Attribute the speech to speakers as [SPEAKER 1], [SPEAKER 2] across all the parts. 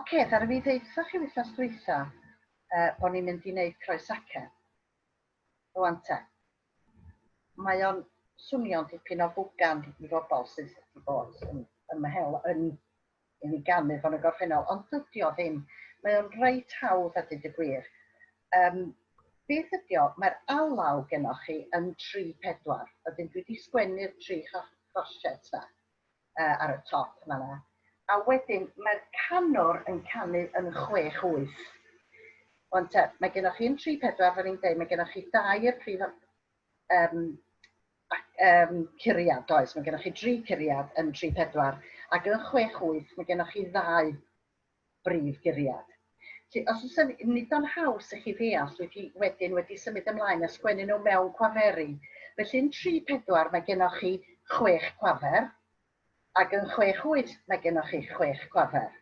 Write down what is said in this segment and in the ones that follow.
[SPEAKER 1] Oce, ddar fi ddeitha chi wythnos dwytha bod ni'n mynd i wneud croesacen. Rwan te. Mae o'n swnio'n dipyn o bwgan i bobl sydd wedi bod yn myhel yn ei ganu fo'n y gorffennol, ond dydi o ddim. Mae o'n reit hawdd a dweud y gwir. Beth ydi o? Mae'r alaw genoch chi yn 3-4. Ydyn dwi wedi sgwennu'r 3 chorsiet na ar y top yma. A wedyn mae'r canwr yn canu yn 6-8. Ond te, mae genoch chi yn 3-4 fel ni'n dweud, mae genoch chi 2 prif curiad, oes. Mae genoch chi 3 curiad yn 3-4 ac yn 6-8 mae genoch chi 2 brif guriad. Os oes nid o'n haws i chi ddeall, wedyn wedi symud ymlaen a sgwennu nhw mewn cwaferi. Felly yn 3-4 mae genoch chi 6 cwafer, ac yn 6-8 mae genoch chi 6 cwafer.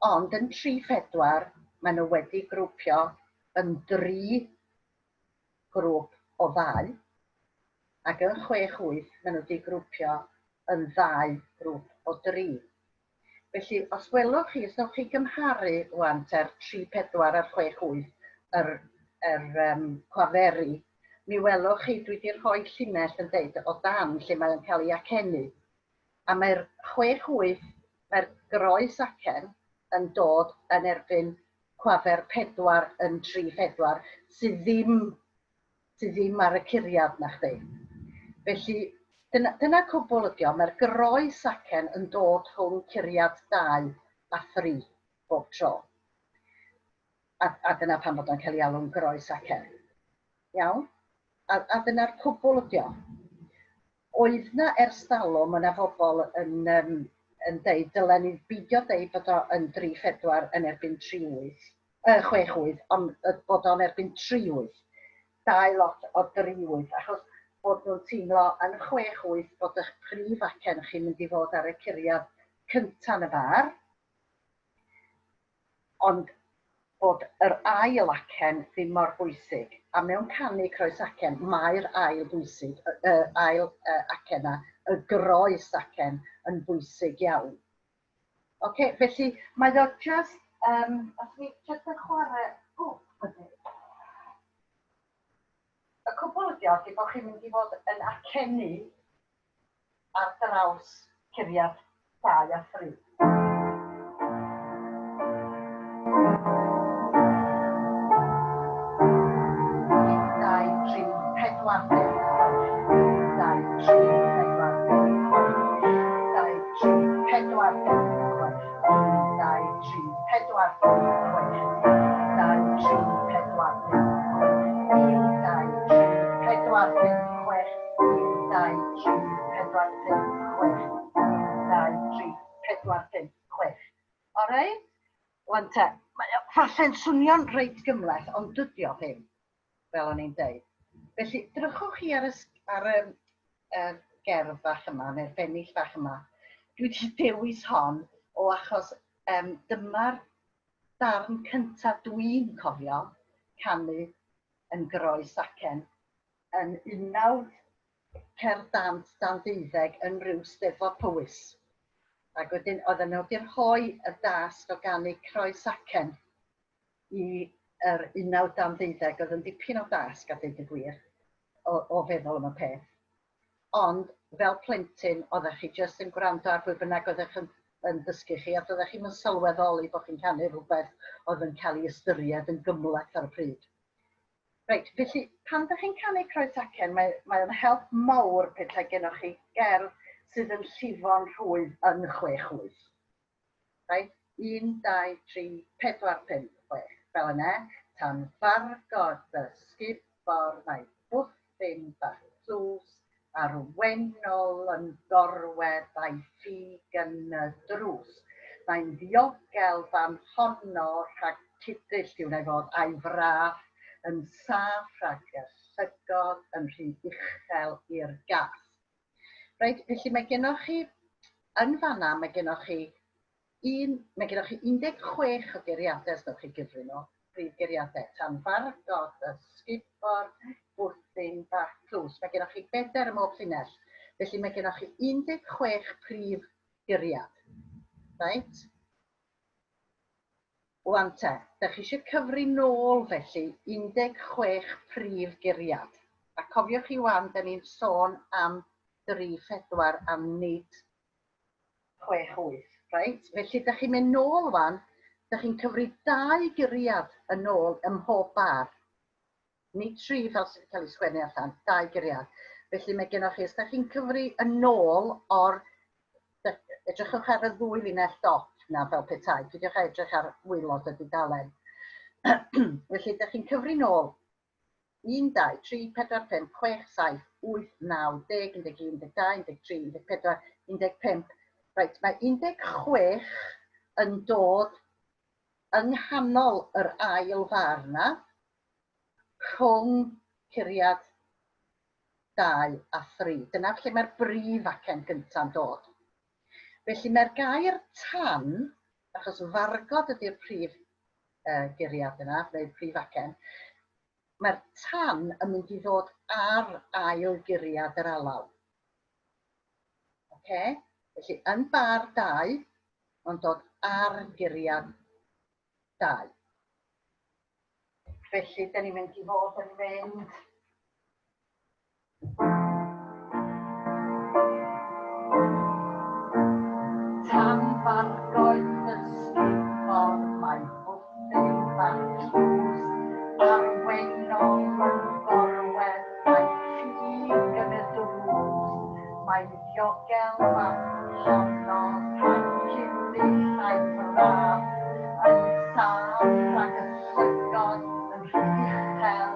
[SPEAKER 1] Ond yn 3-4 mae nhw wedi grwpio yn 3 grŵp o 2, ac yn 6-8 mae nhw wedi grwpio yn 2 grŵp o 3. Felly, os welwch chi, os wnewch chi gymharu rwan te'r 3-4 a'r 6-8, yr cwaferi, mi welwch chi, dwi wedi rhoi llinell yn deud o dan lle mae'n cael ei acenu. A mae'r 6-8, mae'r groes acen yn dod yn erbyn cwafer 4 yn 3-4, sydd ddim ar y curiad na chdi. Felly, dyna cwbl ydi o, mae'r groes acen yn dod rhwng curiad 2 a 3 bob tro. A dyna pan bod o'n cael ei alw'n groes acen. Iawn? A dyna'r cwbl ydi o. Oedd na ers talwm yna bobl yn deud, dylen ni beidio deud bod o yn 3-4 yn erbyn 6-8, ond bod o'n erbyn 3-8. 2 lot o 3-8, achos bod nhw'n teimlo yn 6-8 bod eich prif acen chi'n mynd i fod ar y curiad cyntaf yn y bar, ond bod yr ail acen ddim mor bwysig. A mewn canu croes acen, mae'r ail bwysig, ail acen a, y groes acen yn bwysig iawn. Oce, felly mae o just, os mi jyst yn chwarae, y cwbl ydi o, ydy bod chi'n mynd i fod yn acenu ar draws curiad 2 a 3. Falle'n swnio'n reit gymleth, ond dydi o ddim, fel o'n i'n deud. Felly, drychwch chi ar y gerdd bach yma, neu'r bennill bach yma. Dwi wedi dewis hon o achos dyma'r darn cyntaf dwi'n cofio canu yn groes acen yn 19 Cerdd Dant 12 yn ryw Steddfod Powys. Ac wedyn oedden nhw wedi rhoi y dasg o ganu croes acen i'r 1912, oedd yn dipyn o dasg a dweud y gwir o feddwl am y peth. Ond fel plentyn, oeddech chi jyst yn gwrando ar bwy bynnag oeddech yn dysgu chi, a oeddech chi'n sylweddoli bod chi'n canu rhywbeth oedd yn cael ei ystyried yn gymleth ar y pryd. Reit, felly pan ydych chi'n canu croes acen, mae'n help mawr petai gennych chi gerdd sydd yn llifo'n rhwydd yn 6-8. Reit? 1, 2, 3, 4, 5, 6. Fel yna, tan fargod y sgubor, mae bwthyn bach tlws, a'r wenol yn gorwedd a'i ffug yn y drws. Mae'n ddiogel fan honno rhag tudyll diwn ei fod a'i fraf yn saff rhag y llygod yn rhy uchel i'r gas. Reit, felly mae gennych chi, yn fanna mae gennych chi 16 o geiriadau os ydych chi gyfri nhw, prif geiriadau, tan fargod y sgubor, bwthyn bach tlws. Mae gennych chi 4 ym mhob llinell. Felly mae gennych chi 16 prif geiriad. Right? Wan te, ydych chi eisiau cyfri nôl felly 16 prif guriad. A cofiwch chi wan, da ni'n sôn am 3, 4 am nid 6, 8. Right? Felly ydych chi'n mynd nôl wan, ydych chi'n cyfri 2 guriad yn ôl ym mhob bar. Nid 3 fel sydd wedi cael ei sgwennu allan, 2 guriad. Felly mae gennych chi, os ydych chi'n cyfri yn ôl o'r, edrychwch ar y 2 linell dop na fel petai, peidiwch a edrych ar waelod y dudalen. Felly ydych chi'n cyfri nôl 1, 2, 3, 4, 5, 6, 7, 8, 9, 10, 11, 12, 13, 14, 15. Right, mae 16 yn dod yng nghanol yr ail far na, rhwng curiad 2 a 3. Dyna lle mae'r brif acen gyntaf dod. Felly mae'r gair tan, achos fargod ydy'r prif guriad yna, neu prif acen, mae'r tan yn mynd i ddod ar ail guriad yr alaw. Okay? Felly yn bar 2, mae'n dod ar guriad 2. Felly, da ni'n mynd i fod yn mynd tan fargoedd ysgubor, mae bwthyn bach tlws arweinol yn gorwedd, mae ffug yn y drws, mae'n ddiogel fan honno, pan cyndyll a'i braf, yn saff rhag y llygod, yn rhichel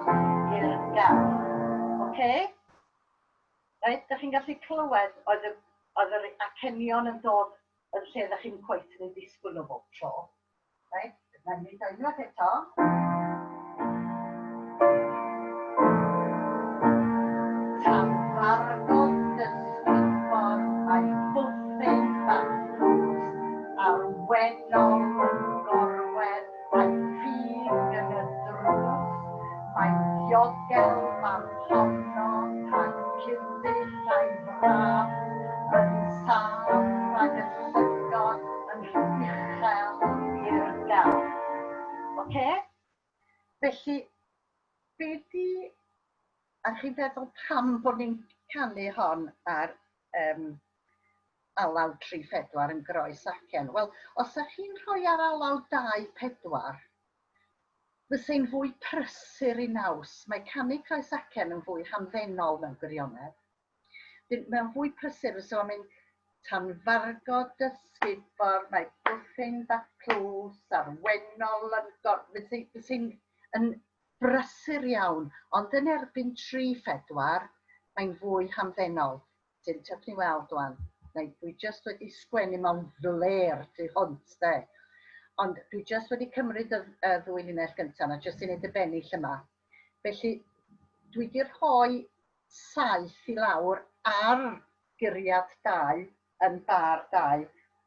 [SPEAKER 1] i'r gall. Oce? Reit, da chi'n gallu clywed oedd yr acenion yn dod yn lle ydych chi'n cweit yn ei ddisgwyl o bob tro. Reit, na'n mynd unwaith eto. Tan fargod ysgubor, mae bwthyn bach tlws arweinol yn gorwedd, mae ffug yn y drws, mae'n ddiogel fan honno, pan cyndyll a'i braf, yn saff rhag y llygod, yn rhichel i'r gall. Oce? Felly, beth i... A chi'n feddwl pam bod ni'n canu hon ar alaw 3, 4 yn groes acen? Wel, os ydych chi'n rhoi ar alaw 2, 4, fysai'n fwy prysur i naws. Mae canu croes acen yn fwy hamddenol mewn gwirionedd. Mae'n fwy prysur, so mae'n tan fargod ysgubor, mae bwthyn bach tlws, arweinol yn gorwedd, fysai'n brysur iawn, ond yn erbyn 3, 4, mae'n fwy hamddenol. Ti'n ni weld wan, dwi jyst wedi sgwennu mewn fler tu hwnt, de. Ond dwi jyst wedi cymryd y 2 linell gyntaf na jyst i wneud y bennill yma. Felly, dwi wedi rhoi saith i lawr ar guriad 2 yn bar 2,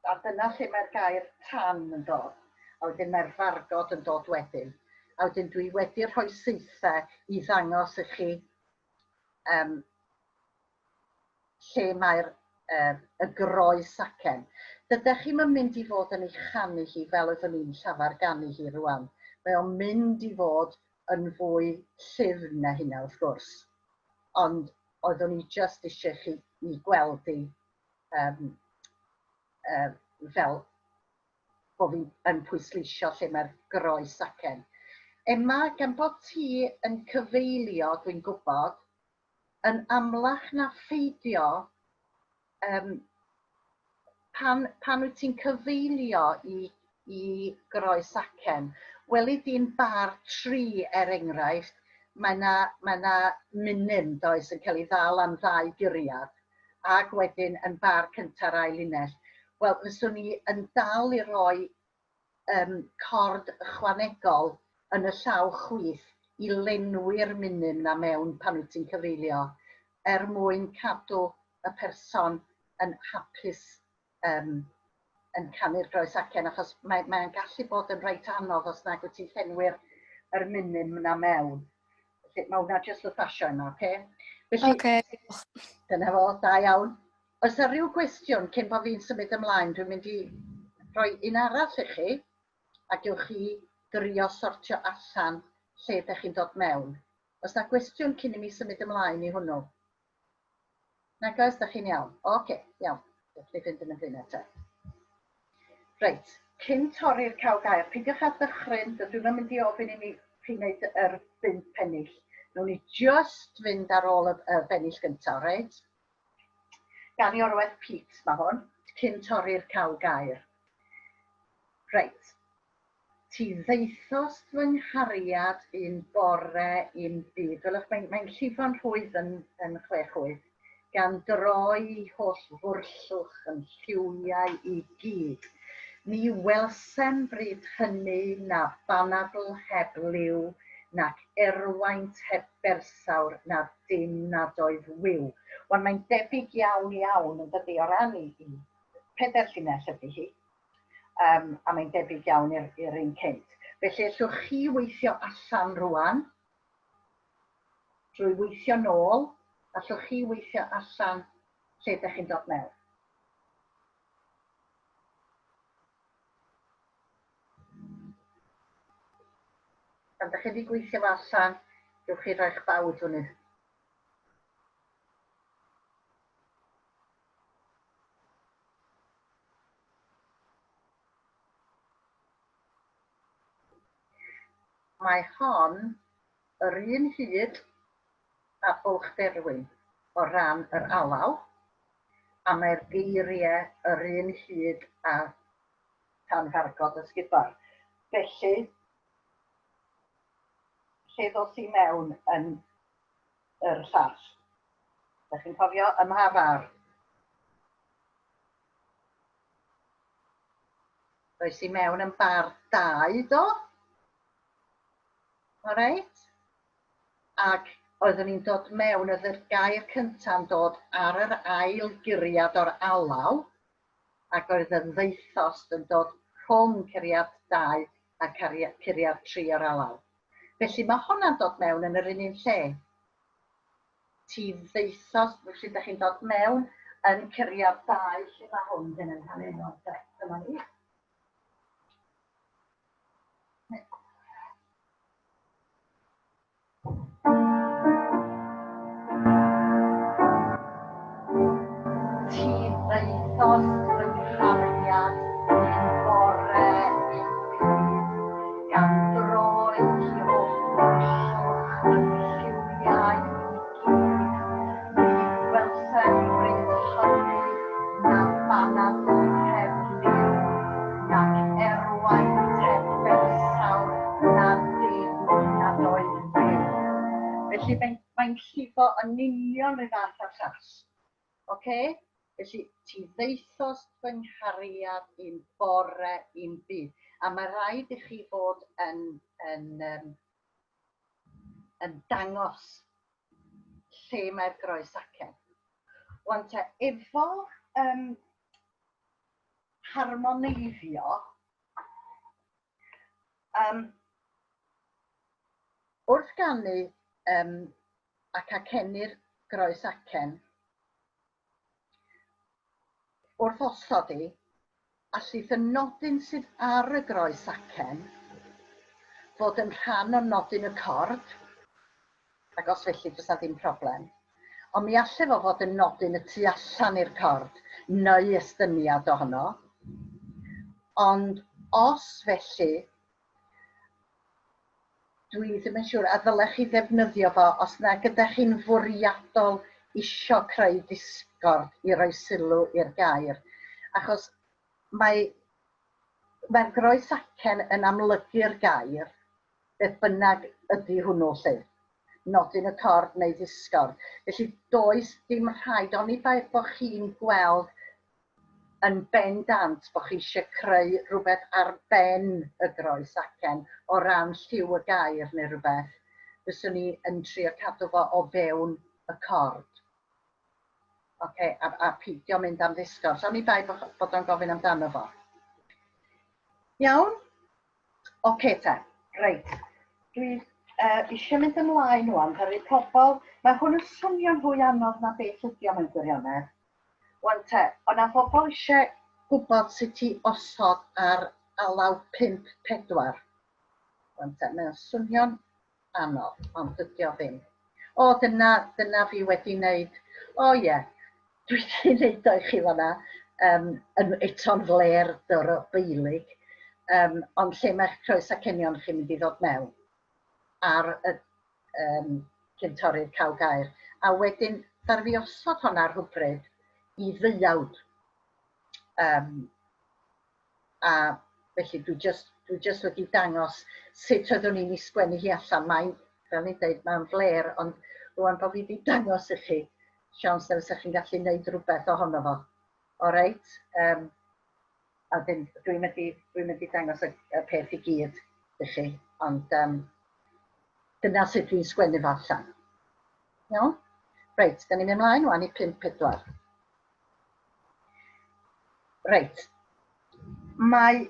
[SPEAKER 1] a dyna lle mae'r gair tan yn dod. A wedyn mae'r fargod yn dod wedyn. A wedyn dwi wedi rhoi saethau i ddangos i chi lle mae'r y groes acen. Dydych chi'n mynd i fod yn ei chanu hi fel ydyn ni'n llafar ganu hi rwan. Mae o'n mynd i fod yn fwy llyfn na hynna wrth gwrs. Ond oeddwn ni jyst eisiau chi i gweld hi fel bod fi'n pwysleisio lle mae'r groes acen. Emma, gan bod ti yn cyfeilio, dwi'n gwybod, yn amlach na pheidio, pan wyt ti'n cyfeilio i groes acen, weli di'n bar 3 enghraifft, mae na minim does yn cael ei ddal am 2 guriad, ac wedyn yn bar cynta'r ail linell. Wel, fyswn ni yn dal i roi cord ychwanegol yn y llaw chwith i lenwi'r minim na mewn pan wyt ti'n cyfeilio, mwyn cadw y person yn hapus yn canu'r groes acen, achos mae'n gallu bod yn reit anodd os nag wyt ti'n llenwi'r minim na mewn. Felly, mae hwnna jyst wrth basio yma, oce? Felly, dyna fo, da iawn. Oes yna rhyw gwestiwn cyn bod fi'n symud ymlaen, dwi'n mynd i rhoi un arall i chi. a gewch chi drio sortio allan lle ydych chi'n dod mewn. Os na gwestiwn cyn i mi symud ymlaen i hwnnw? Nag oes, ydych chi'n iawn? Oce, iawn. Ydych chi'n fynd yn y flin eto. Reit, cyn torri'r caw gair, peidiwch â dychryn, dydw i'n mynd i ofyn i mi chi wneud yr 5 pennill. Nw'n ni just fynd ar ôl y bennill gyntaf, reit? Gan i orwedd Pete, mae hwn, cyn torri'r caw gair. Reit, ti ddeithos fy nghariad un bore un byd. Welwch, mae'n llifo'n rhwydd yn 6 gan droi holl fwrllwch yn lliwiau i gyd. Ni welsem bryd hynny na banadl heb liw, nac erwaint heb bersawr, na dim nad oedd wyw. Wan mae'n debyg iawn iawn yn dydi o ran i 4 llinell ydy hi. A mae'n debyg iawn i'r un cynt. Felly allwch chi weithio allan rwan, drwy weithio nôl, allwch chi weithio allan lle ydych chi'n dod mewn. Pan ydych chi wedi gweithio allan, gewch chi roi'ch bawd hwnnw. Mae hon yr un hyd a bwlch derwyn o ran yr alaw, a mae'r geiriau yr un hyd a tanfargod y sgubor. Felly, lle ddos i mewn yn yr llall. Ydych chi'n cofio ym mha fawr? Does i mewn yn bar 2, do? Alright? Ac oeddwn ni'n dod mewn, oedd yr gair cynta'n dod ar yr ail guriad o'r alaw, ac oedd y ddeithost yn dod rhwng curiad 2 a curiad 3 o'r alaw. Felly mae hwnna'n dod mewn yn yr un lle. Ti ddeithos, felly ydych chi'n dod mewn yn curiad 2, lle mae hwn yn hanenol. Dyma ni. Ti ddeithos fy nghariad un bore un byd, gan droi holl fwrllwch yn lliwiau i gyd. Ni welsem bryd hynny na banadl heb liw, nac erwaint heb bersawr, na dim nad oedd wyw. Felly mae'n llifo yn union yr fath o'r llall. Oce? Felly, ti ddeithos fy nghariad un bore un byd. A mae rhaid i chi fod yn dangos lle mae'r groes acen. Wan te, efo harmoneiddio, wrth ganu ac acennu'r groes acen, wrth osod i, a sydd y nodyn sydd ar y groes acen fod yn rhan o nodyn y cord, ac os felly does na ddim problem, ond mi allai fo fod yn nodyn y tu allan i'r cord, neu estyniad ohono, ond os felly, dwi ddim yn siŵr, a ddylech chi ddefnyddio fo os na ydych chi'n fwriadol isio creu disgord i roi sylw i'r gair. Achos mae'r groes acen yn amlygu'r gair, beth bynnag ydy hwnnw lle. Nodyn y cord neu disgord. Felly does dim rhaid, oni bai bod chi'n gweld yn bendant bod chi eisiau creu rhywbeth ar ben y groes acen o ran lliw y gair neu rhywbeth. Fyswn ni yn trio cadw fo o fewn y cord. Okay, a peidio mynd am ddisgor. So ni bai bod o'n gofyn amdano fo. Iawn? Oce te, reit. Dwi eisiau mynd ymlaen wan, herwydd pobl, mae hwn yn swnio'n fwy anodd na beth ydi o mewn gwirionedd. Wan te, ond na pobl eisiau gwybod sut i osod ar alaw 5-4. Mae'n swnio'n anodd, ond dydy o ddim. O, dyna fi wedi wneud. O ie, dwi wedi wneud o i chi fanna. Eto'n fler dyr o beilig. Ond lle mae'ch croes acenion chi'n mynd i ddod mewn ar y cyn torri'r caw gair. A wedyn, dar fi osod honna rhywbryd i ddeuawd. A felly dwi just wedi dangos sut oeddwn i'n ei sgwennu hi allan. Mae'n, fel ni'n dweud, mae'n fler, ond rwan bod fi wedi dangos i chi, siawns na fysach chi'n gallu gwneud rhywbeth ohono fo. O reit? A dwi'n mynd i dangos y peth i gyd i chi, ond dyna sut dwi'n sgwennu fo allan. Iawn? Reit, da ni'n mynd ymlaen wan i 5-4. Reit. Mae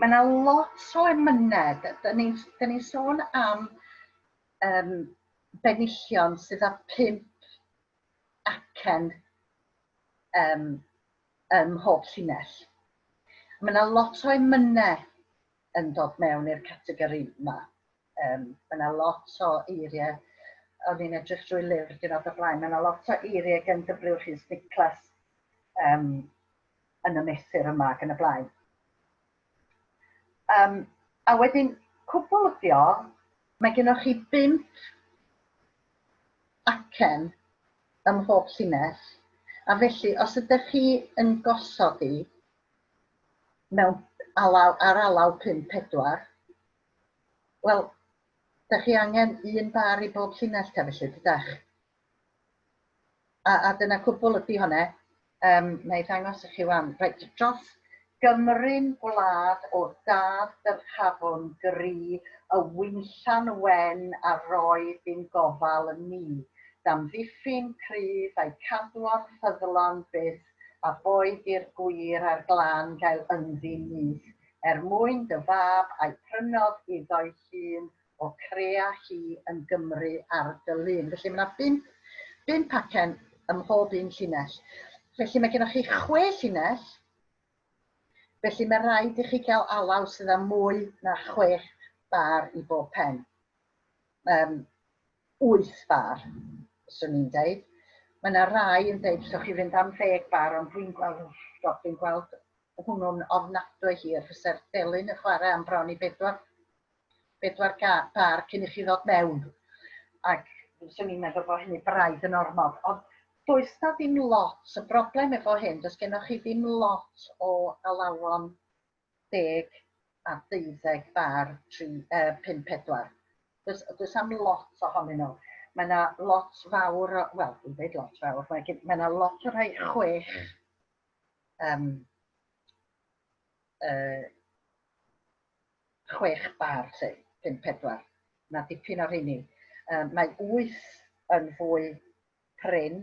[SPEAKER 1] yna lot o emyned. Da ni'n sôn am benillion sydd â 5 acen mhob llinell. Mae yna lot o emynau yn dod mewn i'r categori yma. Mae yna lot o eiriau, o'n i'n edrych drwy lyfr diwrnod o blaen, mae yna lot o eiriau gan Dyfryn Rhys Niclas yn y mesur yma ac yn y blaen. A wedyn, cwbl ydi o, mae gennych chi 5 acen ym mhob llinell, a felly os ydych chi yn gosod i mewn ar alaw 5-4, wel, ydych chi angen 1 bar i bob llinell ta felly, dydych? A dyna cwbl ydi hwnna. Neu ddangos i chi wan. Reit, dros Gymru'n gwlad o dad dyrchafwn gry, y wynllan wen a roedd i'n gofal yn ni. Dam ddiffyn cryf a'i cadw'r ffyddlon byth, a boed i'r gwir a'r glan gael ynddi nyth. Mwyn dy fab a'i prynodd iddo'i hun, o crea hi yn Gymru ar dylun. Felly mae yna 5 acen ym mhob un llinell. Felly mae gennych chi 6 llinell, felly mae rhaid i chi gael alaw sydd â mwy na 6 bar i bob pen. 8 bar, swn i'n deud. Mae yna rai yn deud sa'ch chi fynd am 10 bar, ond dwi'n gweld hwnnw'n ofnadwy hir, fysa'r delyn y chwarae am bron i 4 bar cyn i chi ddod mewn. Ac swn i'n meddwl bod hynny braidd yn ormod. Ond does na ddim lot, y broblem efo hyn, does gennych chi ddim lot o alawon 10 a 12 bar 5-4. Does am lot ohonyn nhw. Mae yna lot fawr, wel, dwi'n dweud lot fawr, mae yna lot o rhai 6 bar, 5-4. Na dipyn o'r hynny. Mae 8 yn fwy prin.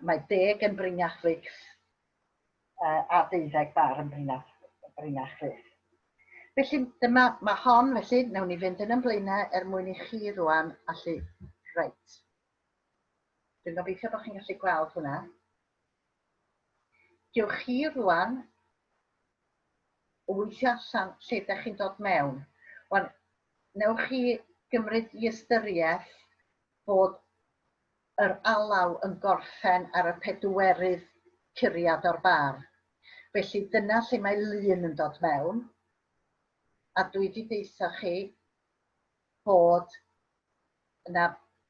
[SPEAKER 1] Mae 10 yn brinachlys a 12 bar yn brinachlys. Felly, mae hon, felly, nawn ni fynd yn blaenau mwyn i chi rwan allu reit. Dwi'n gobeithio bod chi'n gallu gweld hwnna. Gewch chi rwan weithio allan lle ydych chi'n dod mewn. Wan, newch chi gymryd i ystyriaeth bod yr alaw yn gorffen ar y 4rydd curiad o'r bar. Felly dyna lle mae lun yn dod mewn. A dwi wedi deitha chi bod yna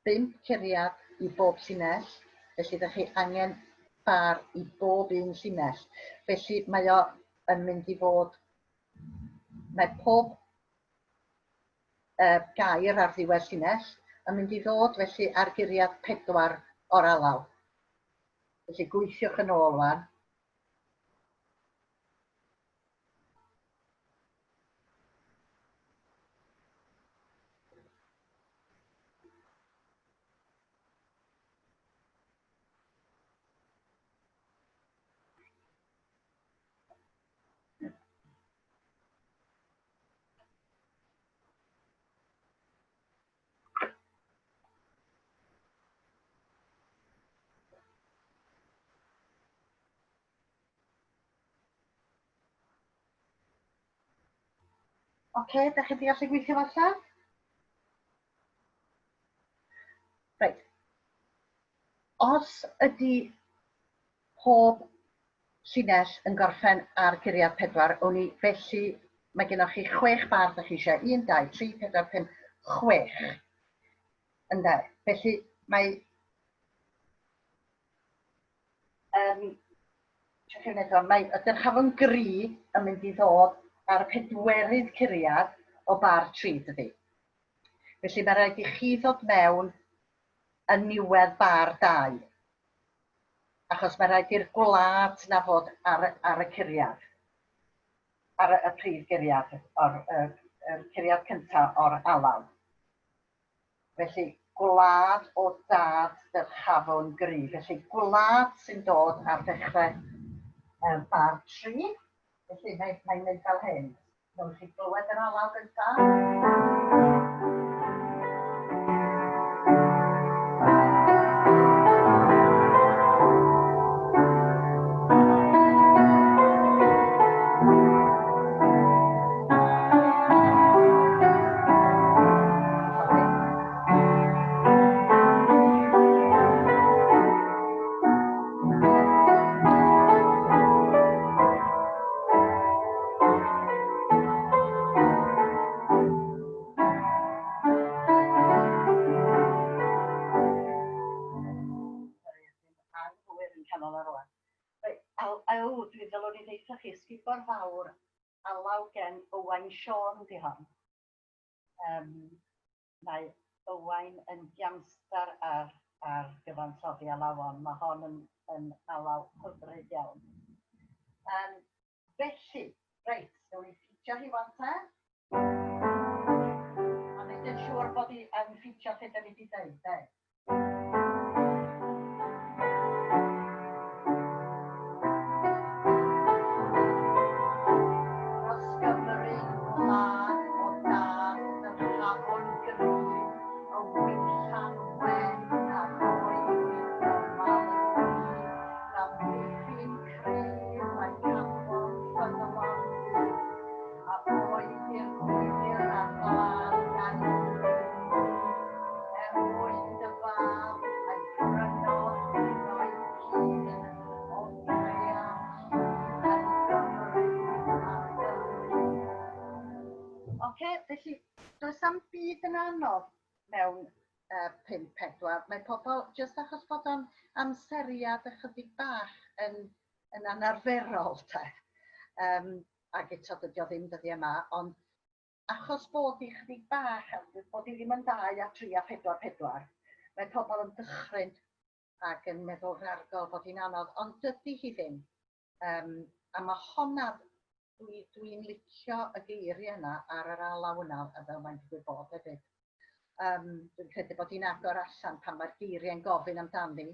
[SPEAKER 1] 5 curiad i bob llinell. Felly ydych chi angen bar i bob un llinell. Felly mae o yn mynd i fod, mae pob gair ar ddiwedd llinell yn mynd i ddod felly ar guriad 4 o'r alaw. Felly gweithiwch yn ôl wan. Oce, da chi di gallu gweithio falle? Reit. Os ydy pob llinell yn gorffen ar guriad 4, felly mae gennych chi 6 bar da chi eisiau. 1, 2, 3, 4, 5, 6. Ynde. Felly mae y dyrchafon gri yn mynd i ddod ar 4rydd curiad o bar 3 dydy. Felly mae rhaid i chi ddod mewn yn niwedd bar 2. Achos mae rhaid i'r gwlad na fod ar y curiad. Ar y prif guriad, yr curiad cyntaf o'r alaw. Felly gwlad o dad dyrchafon gri. Felly gwlad sy'n dod ar ddechrau bar 3. Felly mae'n mynd fel hyn. Nw'n chi glywed yr alaw gyntaf. Dwi ddylwn i ddeitha chi, sgubor fawr, alaw gen Owain Siôn di hon. Mae Owain yn giamstar ar gyfansoddi alawon. Mae hon yn alaw hyfryd iawn. Felly, reit, nhw'n i ffitio hi wan te. A wneud yn siŵr bod hi yn ffitio lle da ni wedi dweud, de. Felly, does am byd yn anodd mewn 5-4. Mae pobl, jyst achos bod o'n amseriad ychydig bach yn anarferol, te. Ac eto dydi o ddim dyddi yma, ond achos bod i chydig bach, bod i ddim yn 2 a 3 a 4, mae pobl yn dychryn ac yn meddwl rhargol bod hi'n anodd, ond dydy hi ddim. A mae honna, dwi'n licio y geiriau yna ar yr alaw yna, a fel mae'n digwydd bod hefyd. Dwi'n credu bod hi'n agor allan pan mae'r geiriau'n gofyn amdani.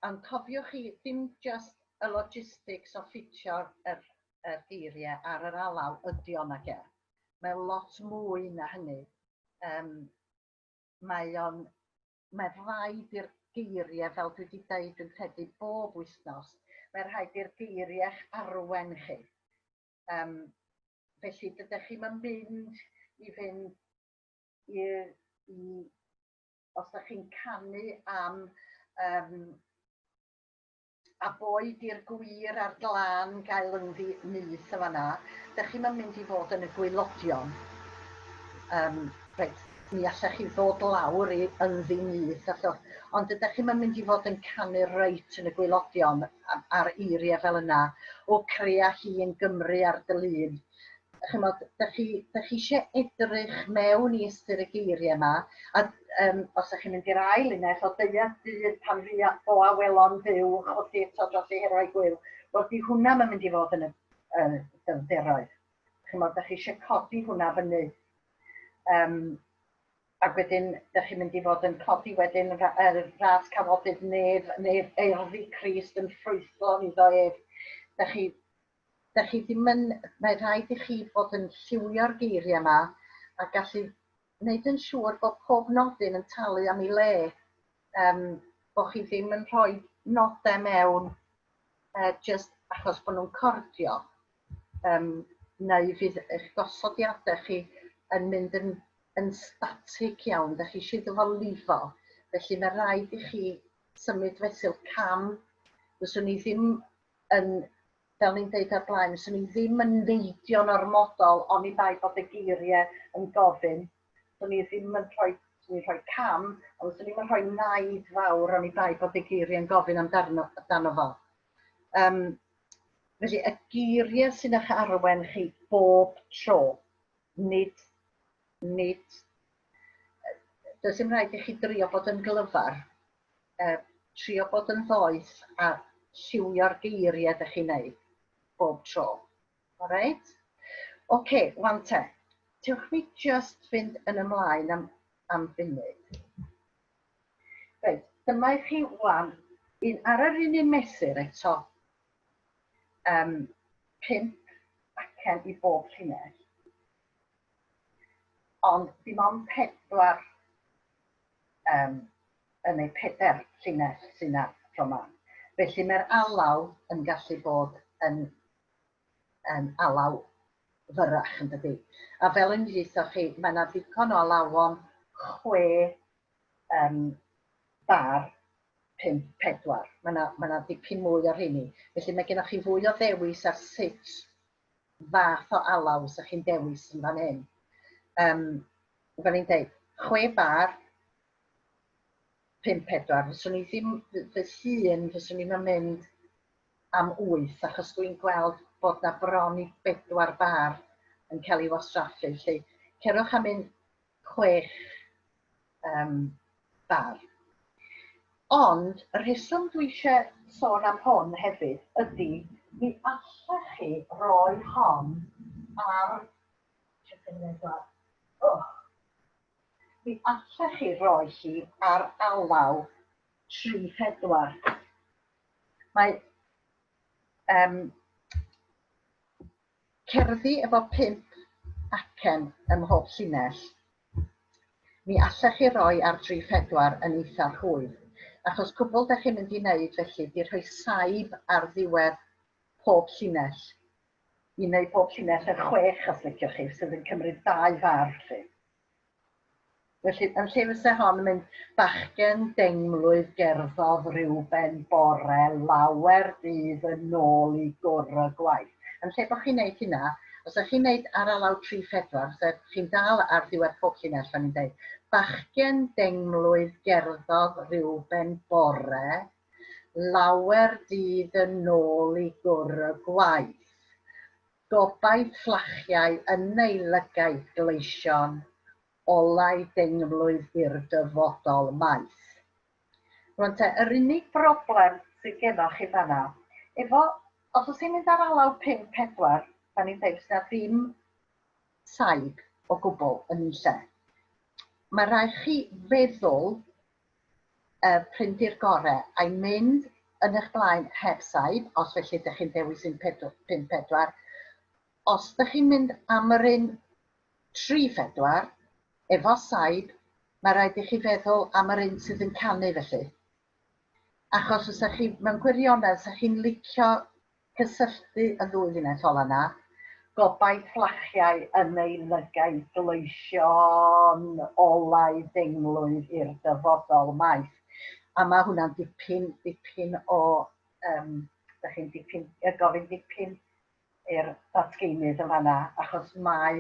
[SPEAKER 1] Ond cofiwch chi, dim just y logistics o ffitio'r geiriau ar yr alaw ydi o'n ag e. Mae lot mwy na hynny. Mae rhaid i'r geiriau, fel dwi wedi dweud, dwi'n credu bob wythnos, mae rhaid i'r geiriau arwen chi. Felly dydych chi'n mynd i fynd os ydych chi'n canu am a boed i'r gwir ar glân gael ynddi nyth o fanna, ydych chi'n mynd i fod yn y gwylodion. Reit, mi allech chi ddod lawr i ynddi nyth, ond ydych chi'n mynd i fod yn canu reit yn y gwylodion ar eiriau fel yna, o crea hi yn Gymru ar dy lun. Ydych chi eisiau edrych mewn i ystyr y geiriau yma, a os ydych chi'n mynd i'r ail unell o deiad byd pan fi o a welon fyw, chodi eto dros ei heroau gwyl, bod di hwnna yn mynd i fod yn y dyfnderoedd. Ydych chi eisiau codi hwnna fyny. Ac wedyn, ydych chi'n mynd i fod yn codi wedyn ras cafodydd nef, erddi Crist yn ffrwythlon iddo ef. Ydych chi ddim yn, mae rhaid i chi fod yn lliwio'r geiriau yma a gallu wneud yn siŵr bod pob nodyn yn talu am ei le. Bod chi ddim yn rhoi nodau mewn just achos bod nhw'n cordio. neu fydd eich gosodiadau chi yn mynd yn statig iawn, da chi eisiau iddo fo lifo. Felly mae rhaid i chi symud fesul cam. Fyswn ni ddim yn, fel ni'n deud ar blaen, fyswn ni ddim yn neidio'n ormodol oni bai bod y geiriau yn gofyn. Fyswn ni ddim yn rhoi cam, ond fyswn ni'n rhoi naid fawr oni bai bod y geiriau yn gofyn amdano fo. Felly y geiriau sy'n eich arwen chi bob tro, nid does dim rhaid i chi drio bod yn glyfar, trio bod yn ddoeth a lliwio'r geiriau ydych chi'n neud bob tro. Alright? Oce, wan te. Tiwch mi just fynd yn ymlaen am funud. Reit, dyma i chi wan, ar yr un mesur eto, 5 acen i bob llinell, ond dim ond 4 yn ei 4 llinell sy'n tro ma. Felly mae'r alaw yn gallu bod yn alaw fyrrach yn dydi. A fel yn dweud chi, mae yna ddigon o alawon 6 bar 5-4. Mae yna dipyn mwy o'r hynny. Felly mae gennych chi fwy o ddewis ar sut fath o alaw sy'ch chi'n dewis yn fan hyn. Fel ni'n dweud, 6 bar 5-4. Fyswn ni ddim, fyswn ni'n mynd am 8, achos dwi'n gweld bod na bron i 4 bar yn cael ei wastraffu. Felly, cerwch am un 6 bar. Ond, y rheswm dwi eisiau sôn am hwn hefyd ydy, mi allech chi roi hon ar... Mi allech chi roi hi ar alaw 3-4. Mae cerddi efo 5 acen ym mhob llinell, mi allech chi roi ar 3-4 yn eitha hwyr. Achos cwbl da chi'n mynd i wneud felly, di rhoi saib ar ddiwedd pob llinell. I wneud pob llinell yn 6 os liciwch chi, sydd yn cymryd 2 far. Felly, yn lle fysa hon yn mynd bachgen denglwydd gerddodd ryw ben bore, lawer dydd yn ôl i gwrw gwaith. Yn lle bod chi'n neud hynna, os ydych chi'n neud ar alaw 3-4, sef chi'n dal ar ddiwedd pob llinell, fan ni'n deud, bachgen denglwydd gerddodd ryw ben bore, lawer dydd yn ôl i gwrw gwaith. Gobaith fflachiau yn ei lygaid gleision, olau denglwydd i'r dyfodol maith. Rwan te, yr unig broblem sydd gennych chi fanna, os oes chi'n mynd ar alaw 5-4, fan ni'n deud, na ddim saib o gwbl yn ei lle. Mae rhaid chi feddwl pryd i'r gorau a'i mynd yn eich blaen heb saib, os felly ydych chi'n dewis un 5-4. Os ydych chi'n mynd am yr un 3-4, efo saib, mae rhaid i chi feddwl am yr un sydd yn canu felly. Achos os ydych chi, mewn gwirionedd, os ydych chi'n licio cysylltu y ddwy ddinas ola yna, gobaith fflachiau yn ei lygaid gleision, olau denglwydd i'r dyfodol maith. A mae hwnna'n dipyn o, gofyn dipyn i'r datgeinydd yn fanna, achos mae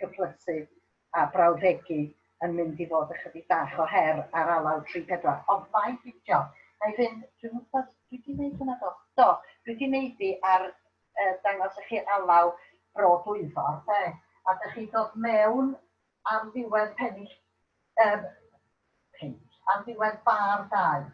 [SPEAKER 1] cyplysu a brawddegu yn mynd i fod ychydig bach o her ar alaw 3-4. Ond mae'n fideo. Na i fynd, dwi wedi gwneud hwnna do? Do, dwi wedi gwneud i ar dangos i chi alaw bro dwyffordd, a dych chi dod mewn am ddiwedd am ddiwedd bar 2.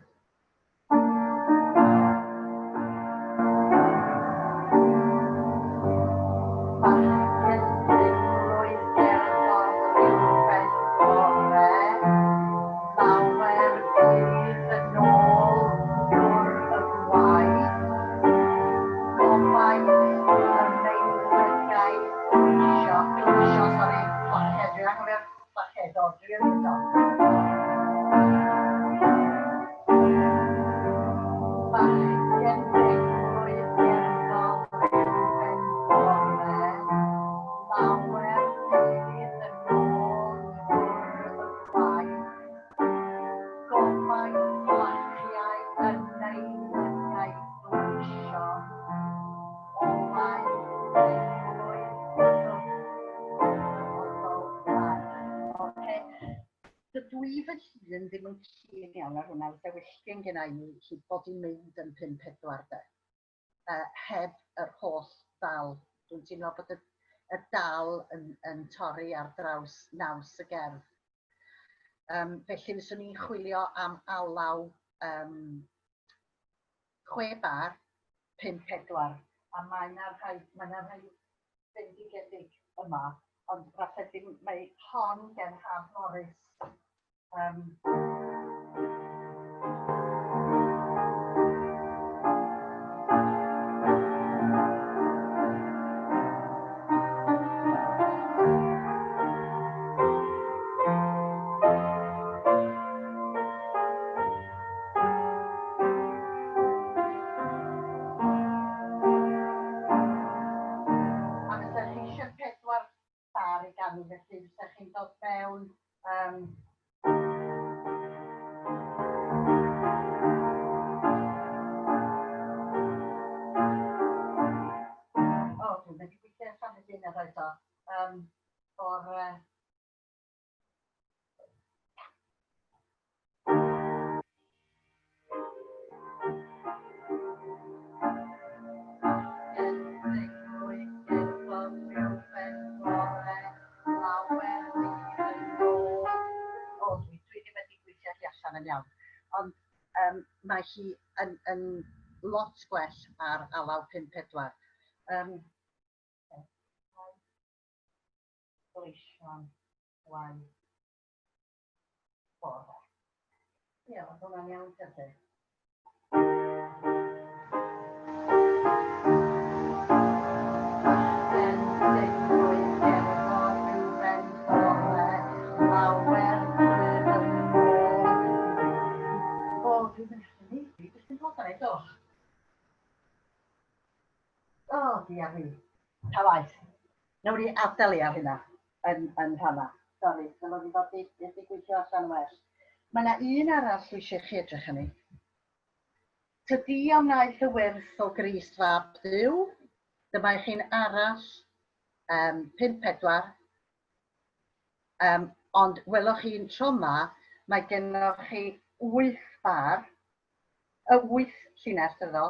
[SPEAKER 1] dydw i fy hun ddim yn cyn iawn ar hwnna, fydd wyllgen gen i hyd bod i'n mynd yn 5-4 heb yr holl dal. Dwi'n teimlo bod y dal yn torri ar draws naws y gerdd. Felly fyswn i'n chwilio am alaw 6 bar, 5-4, a mae yna rhai bendigedig yma, ond rhaid mae hon gen Rhan Morris. Felly, fysach chi'n dod mewn dwi'n mynd i gweithio allan y dyn oedd o. O'r iawn. Ond mae hi yn lot gwell ar alaw 5-4. Gleision waith bore. Ie, oedd hwnna'n iawn dydy. Ia fi. Ta waith. Nawr i adael i ar hynna yn hana. Sori, dyma fi fod i gweithio allan well. Mae yna un arall dwi eisiau chi edrych hynny. Tydi am wnaeth y wyrth o Grist Fab Dduw. Dyma chi'n arall 5-4. Ond welwch chi'n tro yma, mae gennych chi 8 bar, 8 llinell ydw,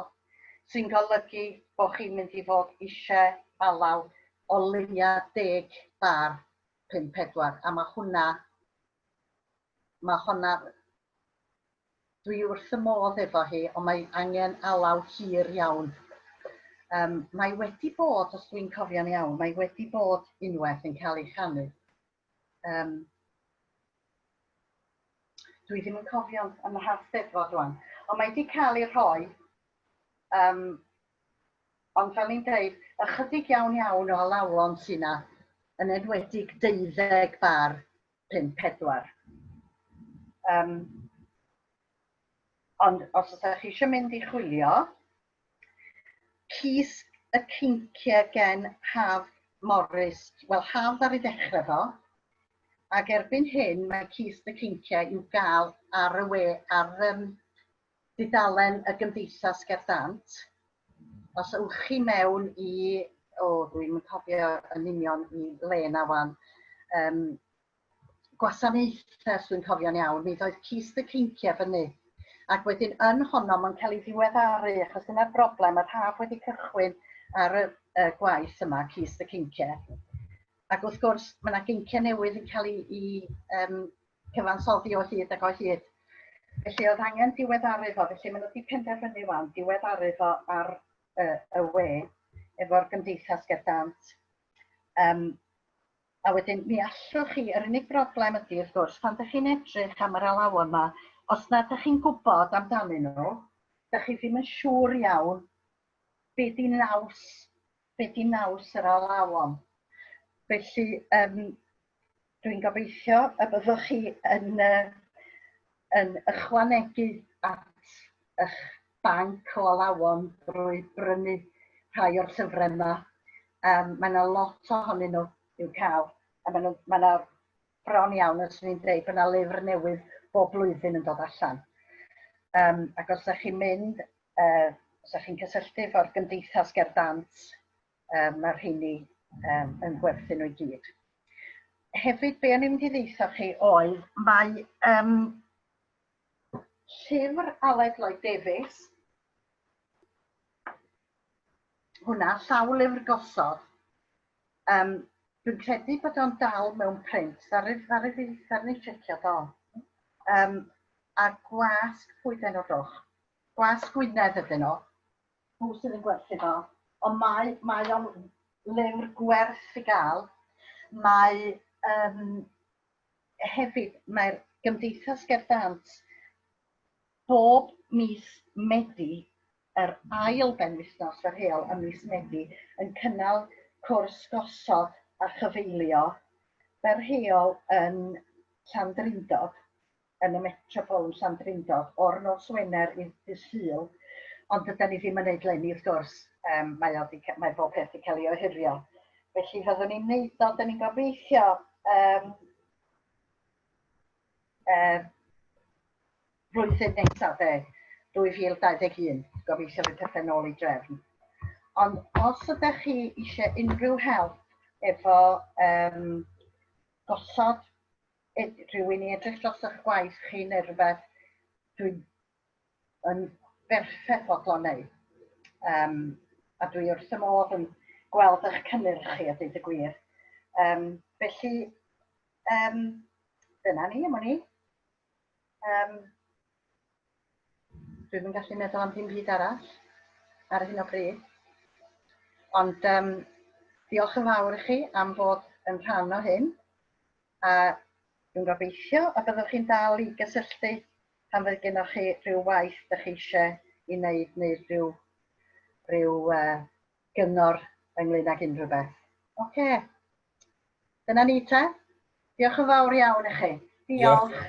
[SPEAKER 1] sy'n golygu bod chi'n mynd i fod eisiau alaw o leia 10 bar 5-4. A mae hwnna, dwi wrth y modd efo hi, ond mae angen alaw hir iawn. Mae wedi bod, os dwi'n cofio'n iawn, mae wedi bod unwaith yn cael ei chanu. Dwi ddim yn cofio yn y Steddfod rwan, ond mae wedi cael ei rhoi, ond fel ni'n dweud, ychydig iawn o alawon sy'n yna, yn enwedig 12 bar 5-4. Ond os ydych chi eisiau mynd i chwilio, cysg y cinciau gen Haf Morris, wel Haf ar ei ddechrau fo, ac erbyn hyn mae cysg y cinciau i'w gael ar y we, ar dudalen y Gymdeithas Cerdd Dant. Os ywch chi mewn i, dwi'n cofio yn union i le na wan, gwasanaethau dwi'n cofio'n iawn, mi ddoedd cysg y cinciau fyny. Ac wedyn yn honno mae'n cael ei ddiweddaru, achos dyna'r broblem, yr Haf wedi cychwyn ar y gwaith yma, cysg y cinciau. Ac wrth gwrs, mae yna ginciau newydd yn cael ei cyfansoddi o hyd ac o hyd. Felly oedd angen diweddaru fo, felly maen nhw wedi penderfynu wan, diweddaru fo ar y we, efo'r Gymdeithas Cerdd Dant. A wedyn, mi allwch chi, yr unig broblem ydy, wrth gwrs, pan ydych chi'n edrych am yr alawon yma, os na ydych chi'n gwybod amdanyn nhw, ydych chi ddim yn siŵr iawn be di naws yr alawon. Felly, dwi'n gobeithio y byddwch chi yn ychwanegu at eich banc o alawon drwy brynu rhai o'r llyfrau yma. Mae yna lot ohonyn nhw i'w cael, a mae yna bron iawn, os ni'n dweud, bod yna lyfr newydd bob blwyddyn yn dod allan. Ac os ydych chi'n mynd, os ydych chi'n cysylltu efo'r Gymdeithas Cerdd Dant, mae'r rheini yn gwerthu nhw i gyd. hefyd be o'n i'n mynd i ddeitha chi oedd, mae llyfr Aled Lloyd Davies, hwnna, llaw lyfr gosod, dwi'n credu bod o'n dal mewn print, ddaru ni checio do. A gwasg pwyd enw roch, gwasg Gwynedd ydyn nhw, nhw sydd yn gwerthu fo, ond mae o'n lyfr gwerth i gael. Mae hefyd, mae'r Gymdeithas Cerdd Dant bob mis Medi, yr ail benwythnos yr rheol ym mis Medi, yn cynnal cwrs gosod a chyfeilio fer rheol yn Llandrindod, yn y Metropol yn Llandrindod, o'r nos Wener i'r dydd Sul, ond dydyn ni ddim yn gwneud lenni wrth gwrs, mae bob peth wedi cael ei ohirio. Felly fyddwn ni'n wneud o, dyn ni'n gobeithio flwyddyn nesaf 2021, gobeithio fydd pethau nôl i drefn. Ond os ydych chi eisiau unrhyw help efo gosod, rhywun i edrych dros eich gwaith chi neu rhywbeth, dwi'n berffaith fodlon wneud. A dwi wrth y modd yn gweld eich cynnyrch chi a dweud y gwir. Felly, dyna ni am hynny. Dwi'n yn gallu meddwl am ddim byd arall ar hyn o bryd. Ond diolch yn fawr i chi am fod yn rhan o hyn. A dwi'n gobeithio a byddwch chi'n dal i gysylltu pan fydd gennych chi rhyw waith ydych chi eisiau i wneud neu rhyw gyngor ynglyn ag unrhyw beth. Oce. Dyna ni te. Diolch yn fawr iawn i chi. Diolch.